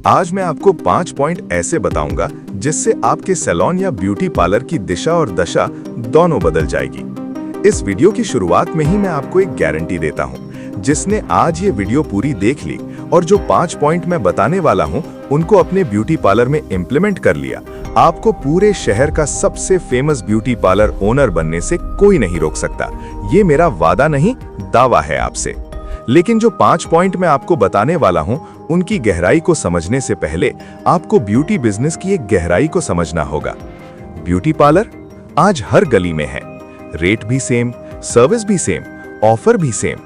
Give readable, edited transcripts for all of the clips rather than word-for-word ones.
आज मैं आपको 5 पॉइंट ऐसे बताऊंगा जिससे आपके सैलून या ब्यूटी पार्लर की दिशा और दशा दोनों बदल जाएगी। इस वीडियो की शुरुआत में ही मैं आपको एक गारंटी देता हूं, जिसने आज ये वीडियो पूरी देख ली और जो 5 पॉइंट मैं बताने वाला हूं उनको अपने ब्यूटी पार्लर में इम्प्लीमेंट कर लिया, आपको पूरे शहर का सबसे फेमस ब्यूटी पार्लर ओनर बनने से कोई नहीं रोक सकता। ये मेरा वादा नहीं, दावा है आपसे। लेकिन जो 5 पॉइंट मैं आपको बताने वाला हूं, उनकी गहराई को समझने से पहले आपको ब्यूटी बिजनेस की एक गहराई को समझना होगा। ब्यूटी पार्लर आज हर गली में है, रेट भी सेम, सर्विस भी सेम, ऑफर भी सेम।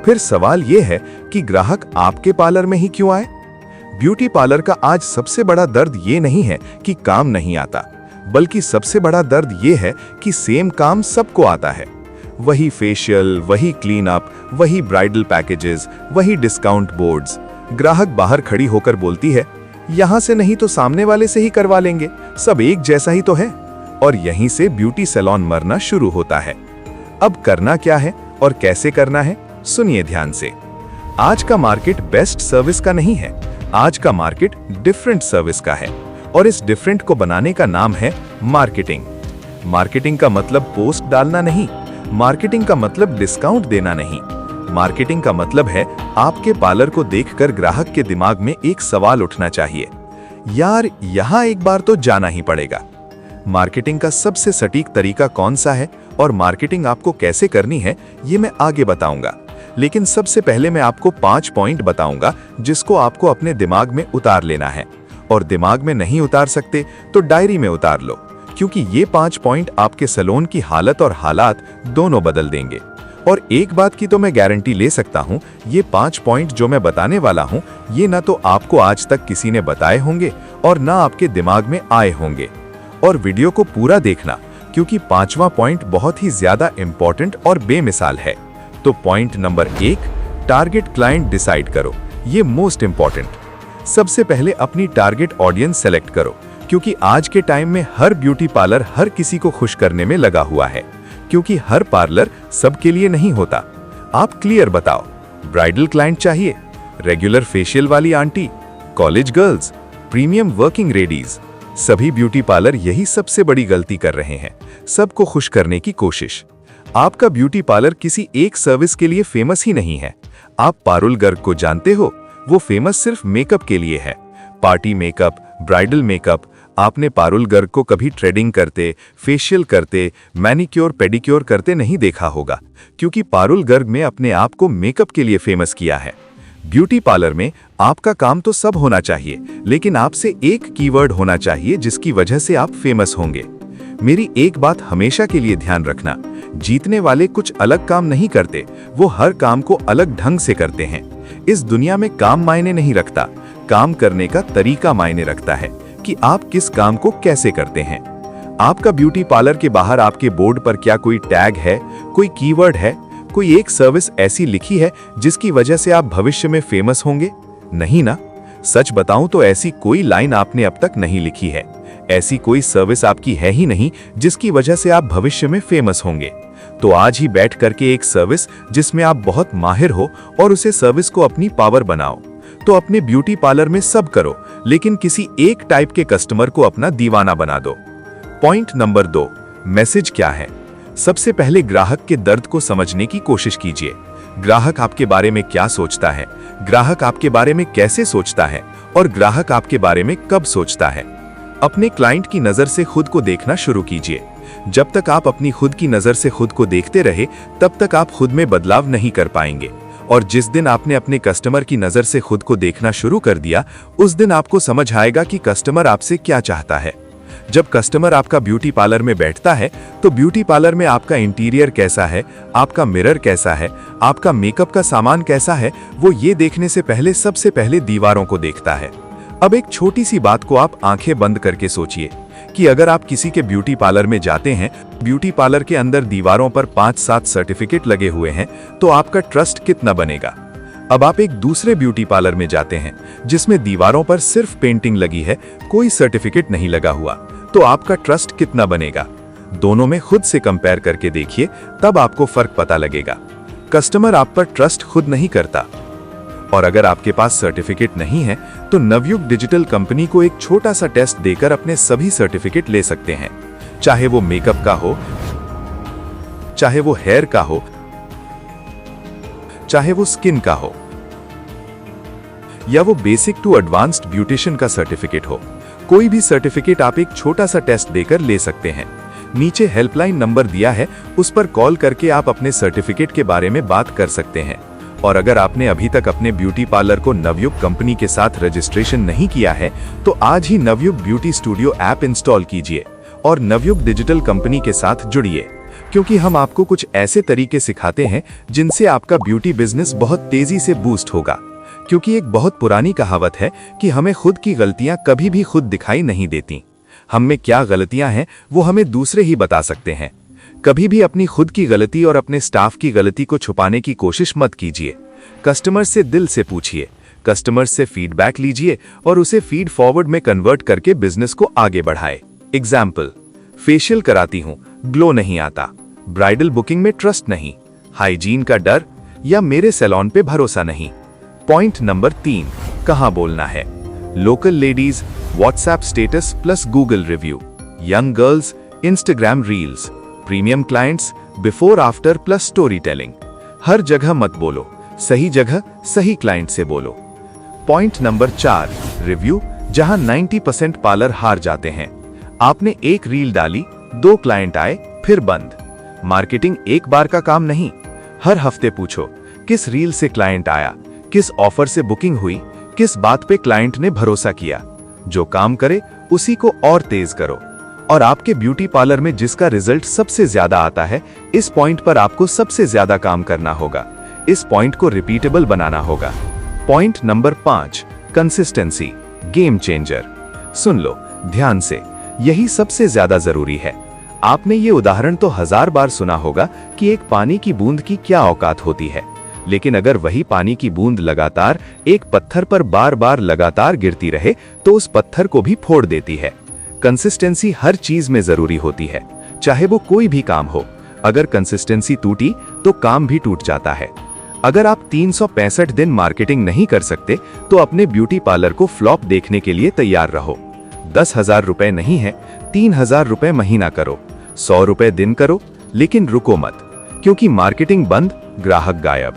फिर सवाल यह है कि ग्राहक आपके पार्लर में ही क्यों आए? ब्यूटी पार्लर का आज सबसे बड़ा दर्द ये नहीं है कि काम नहीं आता, बल्कि सबसे बड़ा दर्द ये है कि सेम काम सबको आता है। वही फेशियल, वही क्लीन अप, वही ब्राइडल पैकेजेस, वही डिस्काउंट बोर्ड्स। ग्राहक बाहर खड़ी होकर बोलती है, यहां से नहीं तो सामने वाले से ही करवा लेंगे, सब एक जैसा ही तो है। और यहीं से ब्यूटी सैलून मरना शुरू होता है। अब करना क्या है और कैसे करना है, सुनिए ध्यान से। आज का मार्केट बेस्ट सर्विस का नहीं है, आज का मार्केट डिफरेंट सर्विस का है। और इस डिफरेंट को बनाने का नाम है मार्केटिंग। मार्केटिंग का मतलब पोस्ट डालना नहीं, मार्केटिंग का मतलब डिस्काउंट देना नहीं। मार्केटिंग का मतलब है आपके पार्लर को देखकर ग्राहक के दिमाग में एक सवाल उठना चाहिए, यार यहां एक बार तो जाना ही पड़ेगा। मार्केटिंग का सबसे सटीक तरीका कौन सा है और मार्केटिंग आपको कैसे करनी है, ये मैं आगे बताऊंगा। लेकिन सबसे पहले मैं आपको 5 पॉइंट बताऊंगा जिसको आपको अपने दिमाग में उतार लेना है। और दिमाग में नहीं उतार सकते तो डायरी में उतार लो, क्योंकि ये 5 पॉइंट आपके सैलून की हालत और हालात दोनों बदल देंगे। और एक बात की तो मैं गारंटी ले सकता हूं, ये 5 पॉइंट जो मैं बताने वाला हूं, ये ना तो आपको आज तक किसी ने बताए होंगे और ना आपके दिमाग में आए होंगे। और वीडियो को पूरा देखना, क्योंकि 5वां पॉइंट बहुत ही ज्यादा इंपॉर्टेंट और बेमिसाल है। तो point number 1, target client decide करो। ये मोस्ट इंपॉर्टेंट। सबसे पहले अपनी टारगेट ऑडियंस सेलेक्ट करो, क्योंकि आज के टाइम में हर ब्यूटी पार्लर हर किसी को खुश करने में लगा हुआ है, क्योंकि हर पार्लर सबके लिए नहीं होता। आप क्लियर बताओ, ब्राइडल क्लाइंट चाहिए, रेगुलर फेशियल वाली aunty, college girls, premium working ladies. सभी ब्यूटी पार्लर यही सबसे बड़ी गलती कर रहे हैं, सबको खुश करने की कोशिश। आपका ब्यूटी पार्लर किसी एक सर्विस के लिए फेमस ही नहीं है। आप पारुल गर्ग को जानते हो, वो फेमस सिर्फ मेकअप के लिए है। Party makeup, bridal makeup. आपने पारुल गर्ग को कभी थ्रेडिंग करते, फेशियल करते, मैनिक्योर पेडिक्योर करते नहीं देखा होगा, क्योंकि पारुल गर्ग ने अपने आप को मेकअप के लिए फेमस किया है। ब्यूटी पार्लर में आपका काम तो सब होना चाहिए, लेकिन आपसे एक कीवर्ड होना चाहिए जिसकी वजह से आप फेमस होंगे। मेरी एक बात हमेशा के लिए ध्यान रखना, जीतने वाले कुछ अलग काम नहीं करते, वो हर काम को अलग ढंग से करते हैं। इस दुनिया में काम मायने नहीं रखता, काम करने का तरीका मायने रखता है कि आप किस काम को कैसे करते हैं। आपका ब्यूटी पार्लर के बाहर आपके बोर्ड पर क्या कोई टैग है, कोई कीवर्ड है, कोई एक सर्विस ऐसी लिखी है जिसकी वजह से आप भविष्य में फेमस होंगे? नहीं ना। सच बताऊं तो ऐसी कोई लाइन आपने अब तक नहीं लिखी है, ऐसी कोई सर्विस आपकी है ही नहीं जिसकी वजह से आप भविष्य में फेमस होंगे। तो आज ही बैठ करके एक सर्विस जिसमें आप बहुत माहिर हो और उसे सर्विस को अपनी पावर बनाओ। तो अपने ब्यूटी पार्लर में सब करो, लेकिन किसी एक टाइप के कस्टमर को अपना दीवाना बना दो। पॉइंट नंबर 2, मैसेज क्या है? सबसे पहले ग्राहक के दर्द को समझने की कोशिश कीजिए। ग्राहक आपके बारे में क्या सोचता है, ग्राहक आपके बारे में कैसे सोचता है और ग्राहक आपके बारे में कब सोचता है। अपने क्लाइंट की नजर से खुद को देखना शुरू कीजिए। जब तक आप अपनी खुद की नजर से खुद को देखते रहे, तब तक आप खुद में बदलाव नहीं कर पाएंगे। और जिस दिन आपने अपने कस्टमर की नजर से खुद को देखना शुरू कर दिया, उस दिन आपको समझ आएगा कि कस्टमर आपसे क्या चाहता है। जब कस्टमर आपका ब्यूटी पार्लर में बैठता है, तो ब्यूटी पार्लर में आपका इंटीरियर कैसा है, आपका मिरर कैसा है, आपका मेकअप का सामान कैसा है, वो ये देखने से पहले सबसे पहले दीवारों को देखता है। अब एक छोटी सी बात को आप आंखें बंद करके सोचिए कि अगर आप किसी के ब्यूटी पार्लर में जाते हैं, ब्यूटी पार्लर के अंदर दीवारों पर 5-7 सर्टिफिकेट लगे हुए हैं, तो आपका ट्रस्ट कितना बनेगा? अब आप एक दूसरे ब्यूटी पार्लर में जाते हैं जिसमें दीवारों पर सिर्फ पेंटिंग लगी है, कोई सर्टिफिकेट नहीं लगा हुआ, तो आपका ट्रस्ट कितना बनेगा? दोनों में खुद से कंपेयर करके देखिए, तब आपको फर्क पता लगेगा। कस्टमर आप पर ट्रस्ट खुद नहीं करता, और अगर आपके पास सर्टिफिकेट नहीं है तो नवयुग डिजिटल कंपनी को एक छोटा सा टेस्ट देकर अपने सभी सर्टिफिकेट ले सकते हैं, चाहे वो मेकअप का हो, चाहे वो हेयर का हो, चाहे वो स्किन का हो, या वो बेसिक टू एडवांस्ड ब्यूटिशियन का सर्टिफिकेट हो। कोई भी सर्टिफिकेट आप एक छोटा सा टेस्ट देकर ले सकते हैं। नीचे हेल्पलाइन नंबर दिया है, उस पर कॉल करके आप अपने सर्टिफिकेट के बारे में बात कर सकते हैं। और अगर आपने अभी तक अपने ब्यूटी पार्लर को नवयुग कंपनी के साथ रजिस्ट्रेशन नहीं किया है तो आज ही Navyug beauty studio app install कीजिए और नवयुग डिजिटल कंपनी के साथ जुड़िए, क्योंकि हम आपको कुछ ऐसे तरीके सिखाते हैं जिनसे आपका ब्यूटी बिजनेस बहुत तेजी से बूस्ट होगा। क्योंकि एक बहुत पुरानी कहावत है कि हमें खुद की गलतियां कभी भी खुद दिखाई नहीं देती। हम में क्या गलतियां हैं वो हमें दूसरे ही बता सकते हैं। कभी भी अपनी खुद की गलती और अपने स्टाफ की गलती को छुपाने की कोशिश मत कीजिए। कस्टमर से दिल से पूछिए, कस्टमर से फीडबैक लीजिए और उसे फीड फॉरवर्ड में कन्वर्ट करके बिजनेस को आगे बढ़ाए। एग्जाम्पल, फेशियल कराती हूं, ग्लो नहीं आता, ब्राइडल बुकिंग में ट्रस्ट नहीं, हाइजीन का डर, या मेरे सैलून पे भरोसा नहीं। पॉइंट नंबर 3, कहां बोलना है। Local ladies, WhatsApp status plus Google review, young girls, Instagram reels, premium clients, before after plus story telling. हर जगह मत बोलो, सही जगह सही क्लाइंट से बोलो। पॉइंट नंबर 4, रिव्यू, जहां 90% पार्लर हार जाते हैं। आपने एक रील डाली, 2 क्लाइंट आए, फिर बंद। मार्केटिंग एक बार का काम नहीं, हर हफ्ते पूछो किस रील से क्लाइंट आया, किस ऑफर से बुकिंग हुई, किस बात पे क्लाइंट ने भरोसा किया। जो काम करे उसी को और तेज करो। और आपके ब्यूटी पार्लर में जिसका रिजल्ट सबसे ज्यादा आता है, इस पॉइंट पर आपको सबसे ज्यादा काम करना होगा। इस पॉइंट को रिपीटेबल बनाना होगा। Point number 5, consistency, game changer. सुन लो ध्यान से, यही सबसे ज्यादा जरूरी है। आपने ये उदाहरण तो 1000 बार सुना होगा कि एक पानी की बूंद की क्या औकात होती है, लेकिन अगर वही पानी की बूंद लगातार एक पत्थर पर बार बार लगातार गिरती रहे तो उस पत्थर को भी फोड़ देती है। कंसिस्टेंसी हर चीज में जरूरी होती है, चाहे वो कोई भी काम हो। अगर कंसिस्टेंसी टूटी तो काम भी टूट जाता है। अगर आप 365 दिन मार्केटिंग नहीं कर सकते तो अपने ब्यूटी पार्लर को फ्लॉप देखने के लिए तैयार रहो। 10,000 रुपए नहीं है, 3,000 रुपए महीना करो, 100 रुपए दिन करो, लेकिन रुको मत, क्योंकि मार्केटिंग बंद, ग्राहक गायब।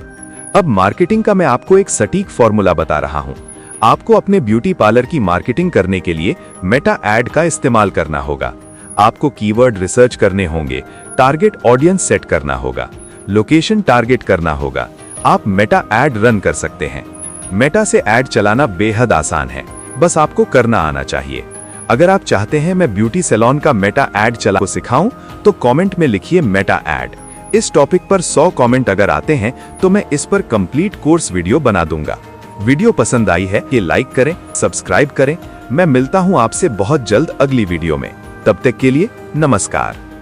अब मार्केटिंग का मैं आपको एक सटीक फॉर्मूला बता रहा हूं। आपको अपने ब्यूटी पार्लर की मार्केटिंग करने के लिए मेटा एड का इस्तेमाल करना होगा। आपको कीवर्ड रिसर्च करने होंगे, टारगेट ऑडियंस सेट करना होगा, लोकेशन टारगेट करना होगा। आप मेटा एड रन कर सकते हैं। मेटा से एड चलाना बेहद आसान है, बस आपको करना आना चाहिए। अगर आप चाहते हैं मैं ब्यूटी सैलून का मेटा एड चला को सिखाऊं तो कमेंट में लिखिए मेटा एड। इस टॉपिक पर 100 कमेंट अगर आते हैं तो मैं इस पर कंप्लीट कोर्स वीडियो बना दूंगा। वीडियो पसंद आई है कि लाइक करें, सब्सक्राइब करें। मैं मिलता हूं आपसे बहुत जल्द अगली वीडियो में। तब तक के लिए नमस्कार।